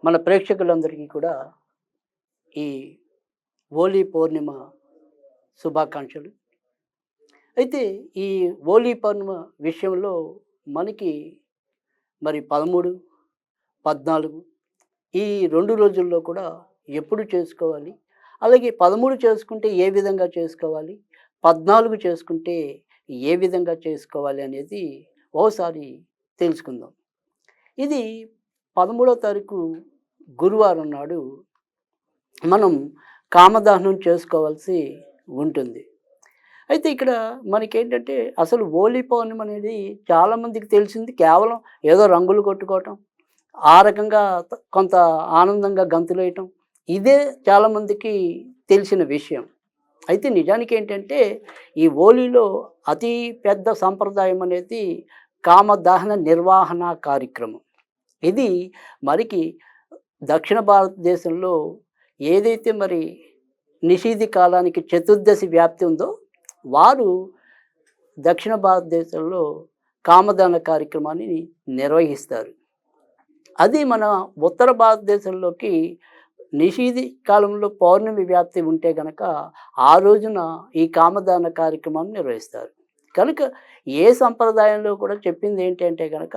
మన ప్రేక్షకులందరికీ కూడా ఈ హోలీ పౌర్ణిమ శుభాకాంక్షలు. అయితే ఈ హోలీ పౌర్ణిమ విషయంలో మనకి మరి 13, 14 ఈ 2 రోజుల్లో కూడా ఎప్పుడు చేసుకోవాలి? అలాగే 13 చేసుకుంటే ఏ విధంగా చేసుకోవాలి? 14 చేసుకుంటే ఏ విధంగా చేసుకోవాలి అనేది ఓసారి తెలుసుకుందాం. ఇది 13వ తారీఖు గురువారం నాడు మనం కామదహనం చేసుకోవాల్సి ఉంటుంది. అయితే ఇక్కడ మనకేంటంటే అసలు హోలీ పౌర్ణమి అనేది చాలామందికి తెలిసింది కేవలం ఏదో రంగులు కొట్టుకోవటం, ఆ రకంగా కొంత ఆనందంగా గంతులేయటం. ఇదే చాలామందికి తెలిసిన విషయం. అయితే నిజానికి ఏంటంటే ఈ హోలీలో అతి పెద్ద సంప్రదాయం అనేది కామదహన నిర్వహణ కార్యక్రమం. ఇది మనకి దక్షిణ భారతదేశంలో ఏదైతే మరి నిషీధి కాలానికి చతుర్దశి వ్యాప్తి ఉందో వారు దక్షిణ భారతదేశంలో కామదాన కార్యక్రమాన్ని నిర్వహిస్తారు. అది మన ఉత్తర భారతదేశంలోకి నిషీధి కాలంలో పౌర్ణమి వ్యాప్తి ఉంటే గనక ఆ రోజున ఈ కామదాన కార్యక్రమాన్ని నిర్వహిస్తారు. కనుక ఏ సంప్రదాయంలో కూడా చెప్పింది ఏంటంటే గనక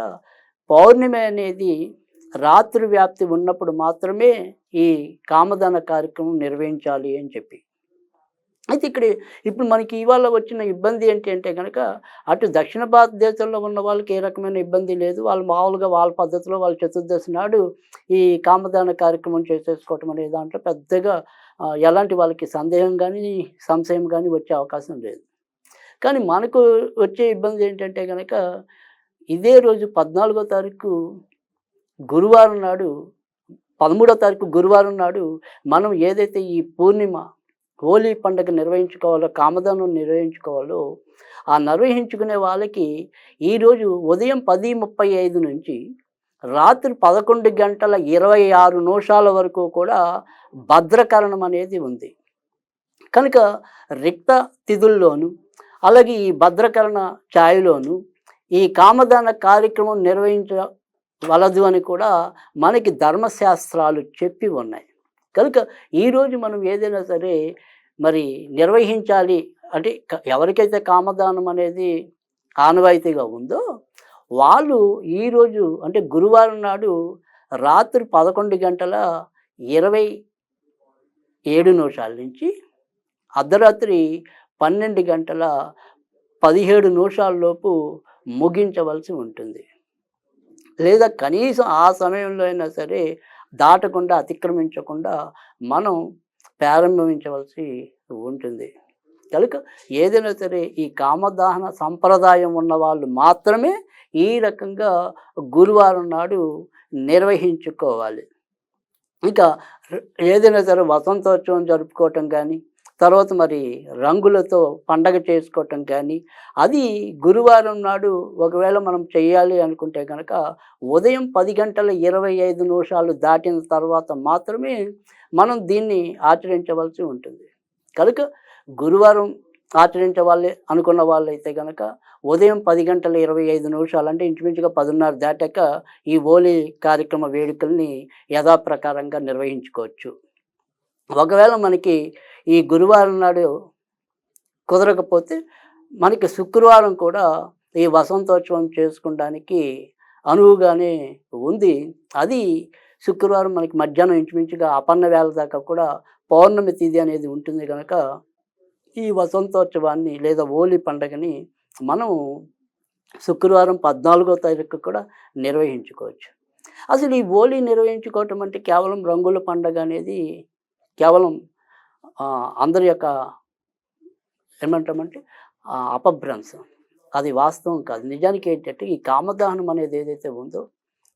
పౌర్ణమి అనేది రాత్రి వ్యాప్తి ఉన్నప్పుడు మాత్రమే ఈ కామదాన కార్యక్రమం నిర్వహించాలి అని చెప్పి. అయితే ఇప్పుడు మనకి ఇవాళ వచ్చిన ఇబ్బంది ఏంటి అంటే గనక అటు దక్షిణ భారతదేశంలో ఉన్న వాళ్ళకి ఏ రకమైన ఇబ్బంది లేదు. వాళ్ళు మామూలుగా వాళ్ళ పద్ధతిలో వాళ్ళ చతుర్దశి నాడు ఈ కామదాన కార్యక్రమం చేసేసుకోవటం అనే దాంట్లో పెద్దగా ఎలాంటి వాళ్ళకి సందేహం కానీ, సంశయం కానీ వచ్చే అవకాశం లేదు. కానీ మనకు వచ్చే ఇబ్బంది ఏంటంటే గనక ఇదే రోజు 14వ తారీఖు గురువారం నాడు 13వ తారీఖు గురువారం నాడు మనం ఏదైతే ఈ పూర్ణిమ హోలీ పండుగ నిర్వహించుకోవాలో, కామదహనం నిర్వహించుకోవాలో ఆ నిర్వహించుకునే వాళ్ళకి ఈరోజు ఉదయం 10:35 నుంచి రాత్రి 11:26 వరకు కూడా భద్రకరణం అనేది ఉంది. కనుక రిక్త తిథుల్లోనూ అలాగే ఈ భద్రకరణ ఛాయలోను ఈ కామదాన కార్యక్రమం నిర్వహించవలదు అని కూడా మనకి ధర్మశాస్త్రాలు చెప్పి ఉన్నాయి. కనుక ఈరోజు మనం ఏదైనా సరే మరి నిర్వహించాలి అంటే ఎవరికైతే కామదానం అనేది ఆనవాయితీగా ఉందో వాళ్ళు ఈరోజు అంటే గురువారం నాడు రాత్రి 11:27 నుంచి అర్ధరాత్రి 12:17 లోపు ముగించవలసి ఉంటుంది. లేదా కనీసం ఆ సమయంలో అయినా సరే దాటకుండా, అతిక్రమించకుండా మనం ప్రారంభించవలసి ఉంటుంది. కనుక ఏదైనా సరే ఈ కామదహన సంప్రదాయం ఉన్న వాళ్ళు మాత్రమే ఈ రకంగా గురువారం నాడు నిర్వహించుకోవాలి. ఇంకా ఏదైనా సరే వసంతోత్సవం జరుపుకోవటం కానీ, తర్వాత మరి రంగులతో పండగ చేసుకోవటం కానీ అది గురువారం నాడు ఒకవేళ మనం చేయాలి అనుకుంటే కనుక ఉదయం 10:25 దాటిన తర్వాత మాత్రమే మనం దీన్ని ఆచరించవలసి ఉంటుంది. కనుక గురువారం ఆచరించవాలి అనుకున్న వాళ్ళైతే కనుక ఉదయం 10:25 అంటే ఇంచుమించుగా 10:30 దాటాక ఈ హోలీ కార్యక్రమ వేడుకల్ని యథాప్రకారంగా నిర్వహించుకోవచ్చు. ఒకవేళ మనకి ఈ గురువారం నాడు కుదరకపోతే మనకి శుక్రవారం కూడా ఈ వసంతోత్సవం చేసుకోవడానికి అనువుగానే ఉంది. అది శుక్రవారం మనకి మధ్యాహ్నం ఇంచుమించుగా అపన్న వేళ దాకా కూడా పౌర్ణమి తిథి అనేది ఉంటుంది కనుక ఈ వసంతోత్సవాన్ని లేదా హోలీ పండుగని మనం శుక్రవారం 14వ తారీఖు కూడా నిర్వహించుకోవచ్చు. అసలు ఈ హోలీ నిర్వహించుకోవటం అంటే కేవలం రంగుల పండుగ అనేది కేవలం అందరి యొక్క ఏమంటామంటే అపభ్రంశం. అది వాస్తవం కాదు. నిజానికి ఏంటంటే ఈ కామదహనం అనేది ఏదైతే ఉందో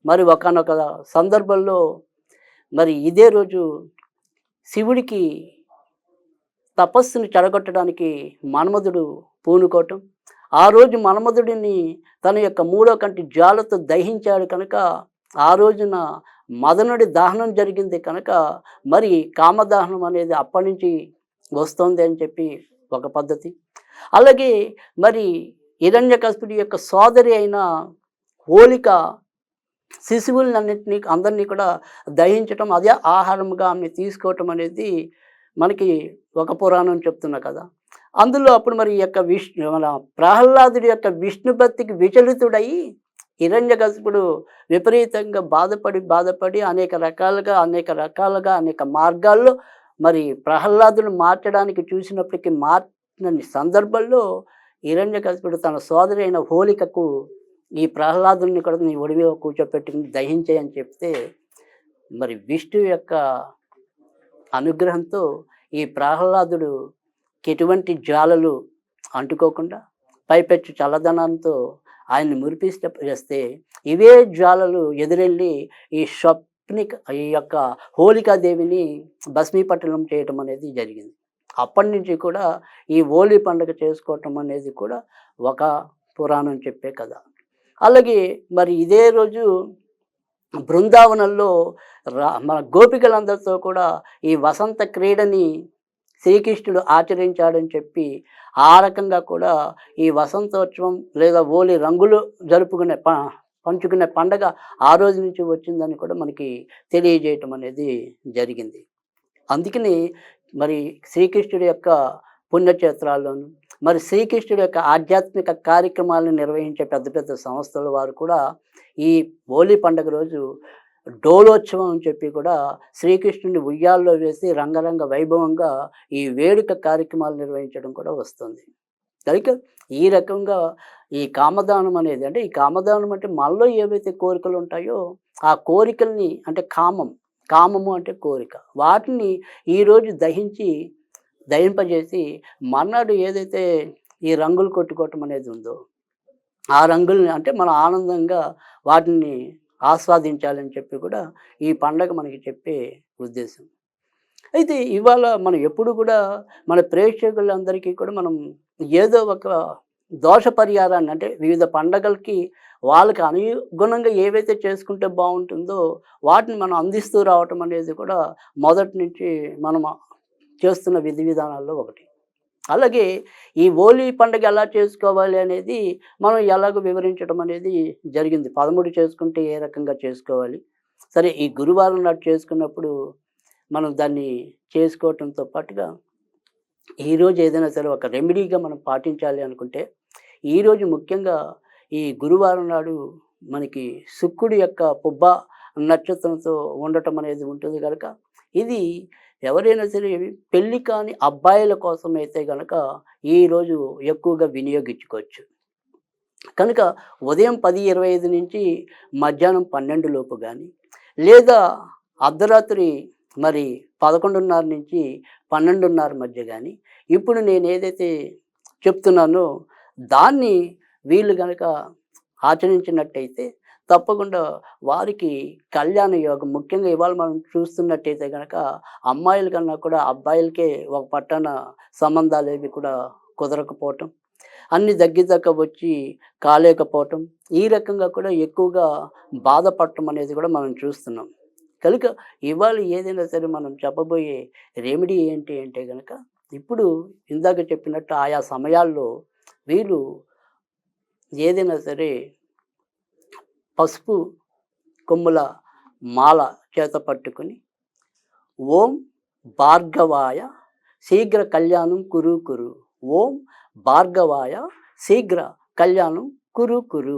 మరి ఒకానొక సందర్భంలో మరి ఇదే రోజు శివుడికి తపస్సుని చెడగొట్టడానికి మన్మధుడు పూనుకోవటం, ఆ రోజు మన్మధుడిని తన యొక్క 3వ కంటి జ్వాలతో దహించాడు కనుక ఆ రోజున మదనుడి దహనం జరిగింది కనుక మరి కామదహనం అనేది అప్పటి నుంచి వస్తుంది అని చెప్పి ఒక పద్ధతి. అలాగే మరి హిరణ్యకశిపుడి యొక్క సోదరి అయిన హోళిక శిశువులన్నింటినీ అందరినీ కూడా దహించటం, అదే ఆహారంగా ఆమె తీసుకోవటం అనేది మనకి ఒక పురాణం చెప్తున్నా కదా. అందులో అప్పుడు మరి ఈ యొక్క మన ప్రహ్లాదుడి యొక్క విష్ణు భక్తికి విచలితుడై హిరణ్యకశిపుడు విపరీతంగా బాధపడి అనేక రకాలుగా అనేక మార్గాల్లో మరి ప్రహ్లాదుని మార్చడానికి చూసినప్పటికీ మార్చని సందర్భంలో హిరణ్యకశిపుడు తన సోదరి అయిన హోలికకు ఈ ప్రహ్లాదుని కూడా నీ ఒడి మీద కూర్చోపెట్టుకుని దహించేయని చెప్తే, మరి విష్ణువు యొక్క అనుగ్రహంతో ఈ ప్రహ్లాదుడుకి ఎటువంటి జ్వాలలు అంటుకోకుండా పైపెచ్చు చల్లదనంతో ఆయన్ని చేస్తే ఇవే జ్వాలలు ఎదురెళ్ళి ఈ యొక్క హోలికాదేవిని భస్మీపట్టణం చేయటం అనేది జరిగింది. అప్పటి నుంచి కూడా ఈ హోలీ పండుగ చేసుకోవటం అనేది కూడా ఒక పురాణం చెప్పే కథ. అలాగే మరి ఇదే రోజు బృందావనంలో మన గోపికలందరితో కూడా ఈ వసంత క్రీడని శ్రీకృష్ణుడు ఆచరించాడని చెప్పి ఆ రకంగా కూడా ఈ వసంతోత్సవం లేదా హోలీ రంగులు పంచుకునే పండగ ఆ రోజు నుంచి వచ్చిందని కూడా మనకి తెలియజేయటం అనేది జరిగింది. అందుకని మరి శ్రీకృష్ణుడి యొక్క పుణ్యక్షేత్రాల్లోనూ మరి శ్రీకృష్ణుడి యొక్క ఆధ్యాత్మిక కార్యక్రమాలను నిర్వహించే పెద్ద పెద్ద సంస్థల వారు కూడా ఈ హోలీ పండుగ రోజు డోలోత్సవం అని చెప్పి కూడా శ్రీకృష్ణుని ఉయ్యాల్లో వేసి రంగరంగ వైభవంగా ఈ వేడుక కార్యక్రమాలు నిర్వహించడం కూడా వస్తుంది. కనుక ఈ రకంగా ఈ కామదానం అనేది, అంటే ఈ కామదానం అంటే మనలో ఏవైతే కోరికలు ఉంటాయో ఆ కోరికల్ని, అంటే కామము అంటే కోరిక, వాటిని ఈరోజు దహింపజేసి మర్నాడు ఏదైతే ఈ రంగులు కొట్టుకోవటం అనేది ఉందో ఆ రంగుల్ని, అంటే మనం ఆనందంగా వాటిని ఆస్వాదించాలని చెప్పి కూడా ఈ పండగ మనకి చెప్పే ఉద్దేశం. అయితే ఇవాళ మనం ఎప్పుడు కూడా మన ప్రేక్షకులందరికీ కూడా మనం ఏదో ఒక దోష పరిహారాన్ని, అంటే వివిధ పండగలకి వాళ్ళకి అనుగుణంగా ఏవైతే చేసుకుంటే బాగుంటుందో వాటిని మనం అందిస్తూ రావటం అనేది కూడా మొదటి నుంచి మనం చేస్తున్న విధి విధానాల్లో ఒకటి. అలాగే ఈ హోలీ పండుగ ఎలా చేసుకోవాలి అనేది మనం ఎలాగో వివరించడం అనేది జరిగింది. 13 చేసుకుంటే ఏ రకంగా చేసుకోవాలి, సరే ఈ గురువారం నాడు చేసుకున్నప్పుడు మనం దాన్ని చేసుకోవటంతో పాటుగా ఈరోజు ఏదైనా సరే ఒక రెమెడీగా మనం పాటించాలి అనుకుంటే, ఈరోజు ముఖ్యంగా ఈ గురువారం నాడు మనకి శుక్రుడి యొక్క పుబ్బ నక్షత్రంతో ఉండటం అనేది ఉంటుంది కనుక ఇది ఎవరైనా సరే పెళ్ళి కాని అబ్బాయిల కోసం అయితే కనుక ఈరోజు ఎక్కువగా వినియోగించుకోవచ్చు. కనుక ఉదయం 10:25 నుంచి మధ్యాహ్నం 12 లోపు కానీ, లేదా అర్ధరాత్రి మరి 11:30 నుంచి 12:30 మధ్య కానీ, ఇప్పుడు నేను ఏదైతే చెప్తున్నానో దాన్ని వీళ్ళు కనుక ఆచరించినట్టయితే తప్పకుండా వారికి కళ్యాణ యోగం, ముఖ్యంగా ఇవాళ మనం చూస్తున్నట్టయితే కనుక అమ్మాయిల కన్నా కూడా అబ్బాయిలకే ఒక పట్టాన సంబంధాలు ఏవి కూడా కుదరకపోవటం, అన్ని దగ్గర వచ్చి కాలేకపోవటం, ఈ రకంగా కూడా ఎక్కువగా బాధపడటం అనేది కూడా మనం చూస్తున్నాం. కనుక ఇవాళ ఏదైనా సరే మనం చెప్పబోయే రెమెడీ ఏంటి అంటే కనుక, ఇప్పుడు ఇందాక చెప్పినట్టు ఆయా సమయాల్లో వీళ్ళు ఏదైనా సరే పసుపు కొమ్ముల మాల చేత పట్టుకుని ఓం భార్గవాయ శీఘ్ర కళ్యాణం కురు కురు, ఓం భార్గవాయ శీఘ్ర కళ్యాణం కురు కురు.